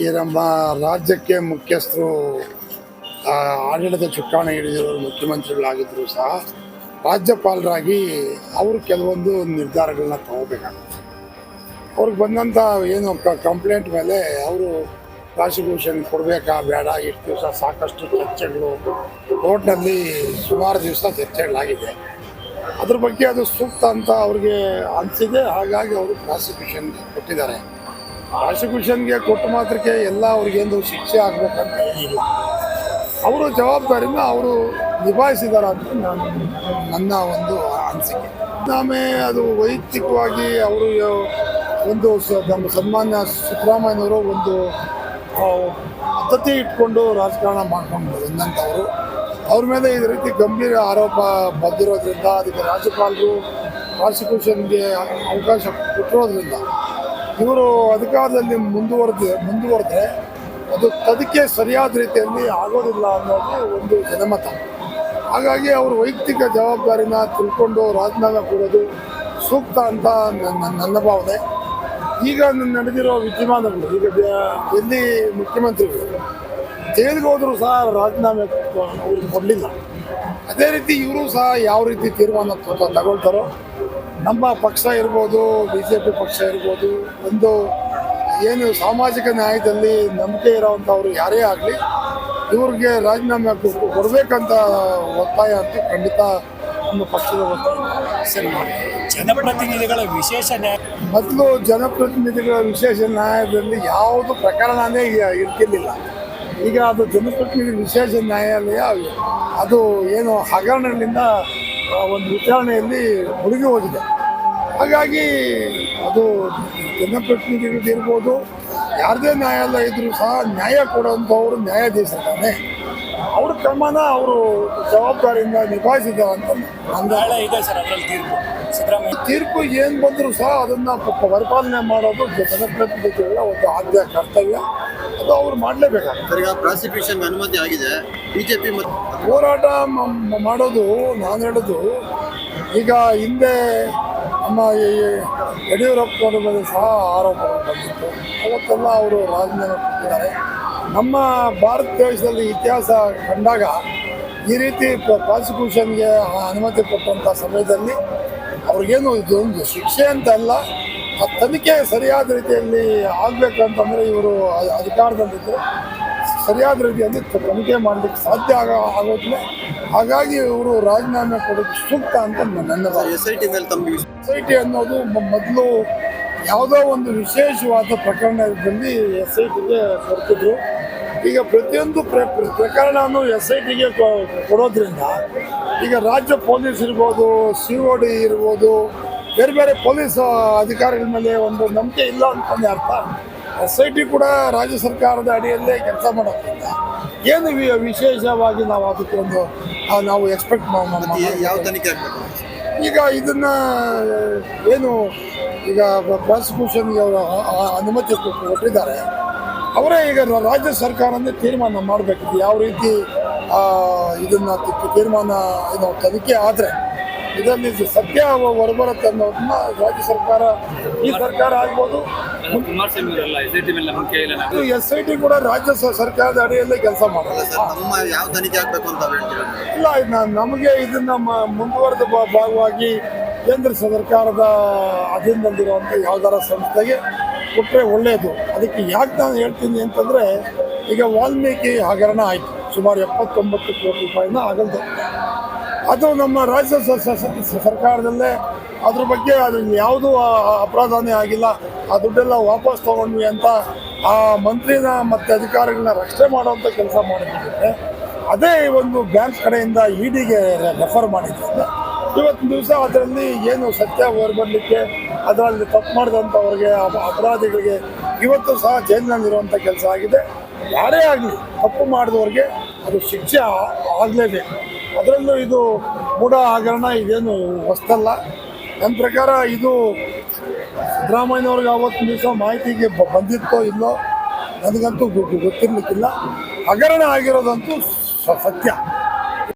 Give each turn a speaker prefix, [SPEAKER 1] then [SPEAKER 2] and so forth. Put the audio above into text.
[SPEAKER 1] ಈ ನಮ್ಮ ರಾಜ್ಯಕ್ಕೆ ಮುಖ್ಯಸ್ಥರು ಆಡಳಿತ ಚುಕ್ಕಾಣಿ ಹಿಡಿದಿರೋರು ಮುಖ್ಯಮಂತ್ರಿಗಳಾಗಿದ್ದರೂ ಸಹ ರಾಜ್ಯಪಾಲರಾಗಿ ಅವರು ಕೆಲವೊಂದು ನಿರ್ಧಾರಗಳನ್ನ ತಗೋಬೇಕಾಗುತ್ತೆ. ಅವ್ರಿಗೆ ಬಂದಂಥ ಏನು ಕಂಪ್ಲೇಂಟ್ ಮೇಲೆ ಅವರು ಪ್ರಾಸಿಕ್ಯೂಷನ್ ಕೊಡಬೇಕಾ ಬೇಡ, ಇಷ್ಟು ದಿವಸ ಸಾಕಷ್ಟು ಚರ್ಚೆಗಳು ಕೋರ್ಟ್ನಲ್ಲಿ ಸುಮಾರು ದಿವಸ ಚರ್ಚೆಗಳಾಗಿದೆ. ಅದ್ರ ಬಗ್ಗೆ ಅದು ಸೂಕ್ತ ಅಂತ ಅವ್ರಿಗೆ ಅನಿಸಿದೆ. ಹಾಗಾಗಿ ಅವರು ಪ್ರಾಸಿಕ್ಯೂಷನ್ಗೆ ಕೊಟ್ಟಿದ್ದಾರೆ. ಪ್ರಾಸಿಕ್ಯೂಷನ್ಗೆ ಕೊಟ್ಟ ಮಾತ್ರಕ್ಕೆ ಎಲ್ಲ ಅವ್ರಿಗೇನು ಶಿಕ್ಷೆ ಆಗಬೇಕಂತ ಏನಿಲ್ಲ. ಅವರು ಜವಾಬ್ದಾರಿನ ಅವರು ನಿಭಾಯಿಸಿದ್ದಾರೆ ಅಂತ ನನ್ನ ಒಂದು ಅನಿಸಿಕೆ. ಆಮೇಲೆ ಅದು ವೈಯಕ್ತಿಕವಾಗಿ ಅವರು ಒಂದು ನಮ್ಮ ಸನ್ಮಾನ್ಯ ಸಿದ್ದರಾಮಯ್ಯನವರು ಒಂದು ಪದ್ಧತಿ ಇಟ್ಕೊಂಡು ರಾಜಕಾರಣ ಮಾಡ್ಕೊಂಡು ಬಂದಂಥವರು. ಅವ್ರ ಮೇಲೆ ಈ ರೀತಿ ಗಂಭೀರ ಆರೋಪ ಬಂದಿರೋದ್ರಿಂದ ಅದಕ್ಕೆ ರಾಜ್ಯಪಾಲರು ಪ್ರಾಸಿಕ್ಯೂಷನ್ಗೆ ಅವಕಾಶ ಕೊಟ್ಟಿರೋದ್ರಿಂದ ಇವರು ಅಧಿಕಾರದಲ್ಲಿ ಮುಂದುವರೆದ್ರೆ ಅದು ತನಿಖೆ ಸರಿಯಾದ ರೀತಿಯಲ್ಲಿ ಆಗೋದಿಲ್ಲ ಅನ್ನೋದು ಒಂದು ಜನಮತ. ಹಾಗಾಗಿ ಅವರು ವೈಯಕ್ತಿಕ ಜವಾಬ್ದಾರಿನ ತಿಳ್ಕೊಂಡು ರಾಜೀನಾಮೆ ಕೊಡೋದು ಸೂಕ್ತ ಅಂತ ನನ್ನ ಭಾವನೆ. ಈಗ ನಡೆದಿರೋ ವಿದ್ಯಮಾನಗಳು, ಈಗ ಎಲ್ಲಿ ಮುಖ್ಯಮಂತ್ರಿಗಳು ಜೈಲಿಗೆ ಹೋದರೂ ಸಹ ರಾಜೀನಾಮೆ ಅವ್ರಿಗೆ ಕೊಡಲಿಲ್ಲ. ಅದೇ ರೀತಿ ಇವರು ಸಹ ಯಾವ ರೀತಿ ತೀರ್ಮಾನ ತಗೊಳ್ತಾರೋ, ನಮ್ಮ ಪಕ್ಷ ಇರ್ಬೋದು, BJP ಪಕ್ಷ ಇರ್ಬೋದು, ಒಂದು ಏನು ಸಾಮಾಜಿಕ ನ್ಯಾಯದಲ್ಲಿ ನಂಬಿಕೆ ಇರೋವಂಥವ್ರು ಯಾರೇ ಆಗಲಿ ಇವ್ರಿಗೆ ರಾಜೀನಾಮೆ ಕೊಡಬೇಕಂತ ಒತ್ತಾಯ ಅಂತ ಖಂಡಿತ ನಮ್ಮ ಪಕ್ಷದ ಸರಿ ಮಾಡಿ.
[SPEAKER 2] ಜನಪ್ರತಿನಿಧಿಗಳ ವಿಶೇಷ ನ್ಯಾಯ
[SPEAKER 1] ಮೊದಲು ಜನಪ್ರತಿನಿಧಿಗಳ ವಿಶೇಷ ನ್ಯಾಯಾಲಯದಲ್ಲಿ ಯಾವುದು ಪ್ರಕರಣನೇ ಇರ್ತಿರ್ಲಿಲ್ಲ. ಈಗ ಅದು ಜನಪ್ರತಿನಿಧಿ ವಿಶೇಷ ನ್ಯಾಯಾಲಯ ಅದು ಏನು ಹಗರಣಗಳಿಂದ ಒಂದು ವಿಚಾರಣೆಯಲ್ಲಿ ಮುಳುಗಿ ಹೋಗಿದೆ. ಹಾಗಾಗಿ ಅದು ಜನಪ್ರತಿನಿಧಿಗಳಿರ್ಬೋದು, ಯಾರದೇ ನ್ಯಾಯಾಲಯ ಇದ್ರೂ ಸಹ ನ್ಯಾಯ ಕೊಡುವಂಥವ್ರು ನ್ಯಾಯಾಧೀಶರಿದ್ದಾನೆ. ಅವ್ರ ಕ್ರಮನ ಅವರು ಜವಾಬ್ದಾರಿಯಿಂದ ನಿಭಾಯಿಸಿದ್ದಾರೆ ಅಂತ
[SPEAKER 2] ನಾಳೆ ಇದೆ ಸರ್. ಅದರಲ್ಲಿ ಸಿದ್ದರಾಮಯ್ಯ
[SPEAKER 1] ತೀರ್ಪು ಏನು ಬಂದರೂ ಸಹ ಅದನ್ನು ಪರಿಪಾಲನೆ ಮಾಡೋದು ಜನಪ್ರತಿನಿಧಿಗಳ ಒಂದು ಆದ್ಯ ಕರ್ತವ್ಯ. ಅದು ಅವ್ರು ಮಾಡಲೇಬೇಕಾಗ್ತದೆ.
[SPEAKER 3] ಈಗ ಪ್ರಾಸಿಕ್ಯೂಷನ್ ಅನುಮತಿ ಆಗಿದೆ. BJP
[SPEAKER 1] ಹೋರಾಟ ಮಾಡೋದು ನಾನು ಹೇಳೋದು, ಈಗ ಹಿಂದೆ ನಮ್ಮ ಯಡಿಯೂರಪ್ಪನವರ ಮೇಲೆ ಸಹ ಆರೋಪಗಳು ಬಂದಿತ್ತು. ಅವತ್ತೆಲ್ಲ ಅವರು ರಾಜೀನಾಮೆ ಕೊಟ್ಟಿದ್ದಾರೆ. ನಮ್ಮ ಭಾರತ ದೇಶದಲ್ಲಿ ಇತಿಹಾಸ ಕಂಡಾಗ ಈ ರೀತಿ ಪ್ರಾಸಿಕ್ಯೂಷನ್ಗೆ ಅನುಮತಿ ಕೊಟ್ಟಂಥ ಸಮಯದಲ್ಲಿ ಅವ್ರಿಗೇನು ಇದೊಂದು ಶಿಕ್ಷೆ ಅಂತ ಅಲ್ಲ, ಆ ತನಿಖೆ ಸರಿಯಾದ ರೀತಿಯಲ್ಲಿ ಆಗಬೇಕಂತಂದರೆ ಇವರು ಅಧಿಕಾರದಲ್ಲಿದ್ದರೆ ಸರಿಯಾದ ರೀತಿಯಲ್ಲಿ ತನಿಖೆ ಮಾಡಲಿಕ್ಕೆ ಸಾಧ್ಯ ಆಗೋದಿಲ್ಲ. ಹಾಗಾಗಿ ಇವರು ರಾಜೀನಾಮೆ ಕೊಡೋದು ಸೂಕ್ತ ಅಂತ ನನ್ನ
[SPEAKER 3] SIT ಮೇಲೆ ತಮ್ಮ
[SPEAKER 1] SIT ಅನ್ನೋದು ಮೊದಲು ಯಾವುದೋ ಒಂದು ವಿಶೇಷವಾದ ಪ್ರಕರಣದಲ್ಲಿ SITಗೆ ಕೊಡ್ತಿದ್ರು. ಈಗ ಪ್ರತಿಯೊಂದು ಪ್ರಕರಣವನ್ನು SITಗೆ ಕೊಡೋದ್ರಿಂದ ಈಗ ರಾಜ್ಯ ಪೊಲೀಸ್ ಇರ್ಬೋದು, COD ಇರ್ಬೋದು, ಬೇರೆ ಬೇರೆ ಪೊಲೀಸ್ ಅಧಿಕಾರಿಗಳ ಮೇಲೆ ಒಂದು ನಂಬಿಕೆ ಇಲ್ಲ ಅಂತಂದು ಅರ್ಥ. SIT ಕೂಡ ರಾಜ್ಯ ಸರ್ಕಾರದ ಅಡಿಯಲ್ಲೇ ಕೆಲಸ ಮಾಡೋದ್ರಿಂದ ಏನು ವಿಶೇಷವಾಗಿ ನಾವು ಅದಕ್ಕೆ ಒಂದು ನಾವು ಎಕ್ಸ್ಪೆಕ್ಟ್
[SPEAKER 3] ಯಾವ ತನಿಖೆ ಆಗಬೇಕು?
[SPEAKER 1] ಈಗ ಇದನ್ನ ಏನು ಈಗ ಪ್ರಾಸಿಕ್ಯೂಷನ್ಗೆ ಅವರು ಅನುಮತಿ ಕೊಟ್ಟಿದ್ದಾರೆ. ಅವರೇ ಈಗ ರಾಜ್ಯ ಸರ್ಕಾರನೇ ತೀರ್ಮಾನ ಮಾಡಬೇಕಿತ್ತು ಯಾವ ರೀತಿ ಇದನ್ನು ತೀರ್ಮಾನ ತನಿಖೆ ಆದರೆ ಇದರಲ್ಲಿ ಸತ್ಯ ಹೊರಬರುತ್ತೆ ಅನ್ನೋದನ್ನ ರಾಜ್ಯ ಸರ್ಕಾರ, ಈ ಸರ್ಕಾರ ಆಗ್ಬೋದು, SIT ಕೂಡ ರಾಜ್ಯ ಸರ್ಕಾರದ ಅಡಿಯಲ್ಲೇ ಕೆಲಸ ಮಾಡೋದು.
[SPEAKER 3] ಯಾವ ತನಿಖೆ ಆಗಬೇಕು ಅಂತ ಹೇಳ್ತೀರಾ?
[SPEAKER 1] ಇಲ್ಲ, ನಮಗೆ ಇದನ್ನ ಮುಂದುವರೆದ ಭಾಗವಾಗಿ ಕೇಂದ್ರ ಸರ್ಕಾರದ ಅಧೀನದಲ್ಲಿರುವಂಥ ಯಾವ್ದಾರ ಸಂಸ್ಥೆಗೆ ಕೊಟ್ಟರೆ ಒಳ್ಳೆಯದು. ಅದಕ್ಕೆ ಯಾಕೆ ನಾನು ಹೇಳ್ತೀನಿ ಅಂತಂದರೆ, ಈಗ ವಾಲ್ಮೀಕಿ ಹಗರಣ ಆಯಿತು, ಸುಮಾರು 79 ಕೋಟಿ ರೂಪಾಯಿನ ಆಗಲ್ದು. ಅದು ನಮ್ಮ ರಾಜ್ಯ ಸರ್ಕಾರದಲ್ಲೇ ಅದ್ರ ಬಗ್ಗೆ ಅದ್ರಲ್ಲಿ ಯಾವುದೂ ಅಪರಾಧನೇ ಆಗಿಲ್ಲ, ಆ ದುಡ್ಡೆಲ್ಲ ವಾಪಸ್ ತೊಗೊಂಡ್ವಿ ಅಂತ ಆ ಮಂತ್ರಿನ ಮತ್ತು ಅಧಿಕಾರಿಗಳನ್ನ ರಕ್ಷಣೆ ಮಾಡುವಂಥ ಕೆಲಸ ಮಾಡಿದ್ರೆ ಅದೇ ಒಂದು ಬ್ಯಾಂಕ್ ಕಡೆಯಿಂದ EDಗೆ ರೆಫರ್ ಮಾಡಿದ್ರಿಂದ ಇವತ್ತಿನ ದಿವಸ ಅದರಲ್ಲಿ ಏನು ಸತ್ಯ ಹೊರಬರಲಿಕ್ಕೆ ಅದರಲ್ಲಿ ತಪ್ಪು ಮಾಡಿದಂಥವ್ರಿಗೆ, ಅಪರಾಧಿಗಳಿಗೆ ಇವತ್ತು ಸಹ ಜೈಲಿನಲ್ಲಿರುವಂಥ ಕೆಲಸ ಆಗಿದೆ. ಯಾರೇ ಆಗಲಿ ತಪ್ಪು ಮಾಡಿದವ್ರಿಗೆ ಅದು ಶಿಕ್ಷೆ ಆಗಲೇಬೇಕು. ಅದರಲ್ಲೂ ಇದು ಮೂಢ ಹಗರಣ ಇದೇನು ಹೊಸದಲ್ಲ. ನನ್ನ ಪ್ರಕಾರ ಇದು ಸಿದ್ದರಾಮಯ್ಯನವ್ರಿಗೆ ಆವತ್ತಿನ ದಿವಸ ಮಾಹಿತಿಗೆ ಬಂದಿತ್ತೋ ಇಲ್ಲೋ ನನಗಂತೂ ಗೊತ್ತಿರಲಿಕ್ಕಿಲ್ಲ. ಹಗರಣ ಆಗಿರೋದಂತೂ ಸತ್ಯ.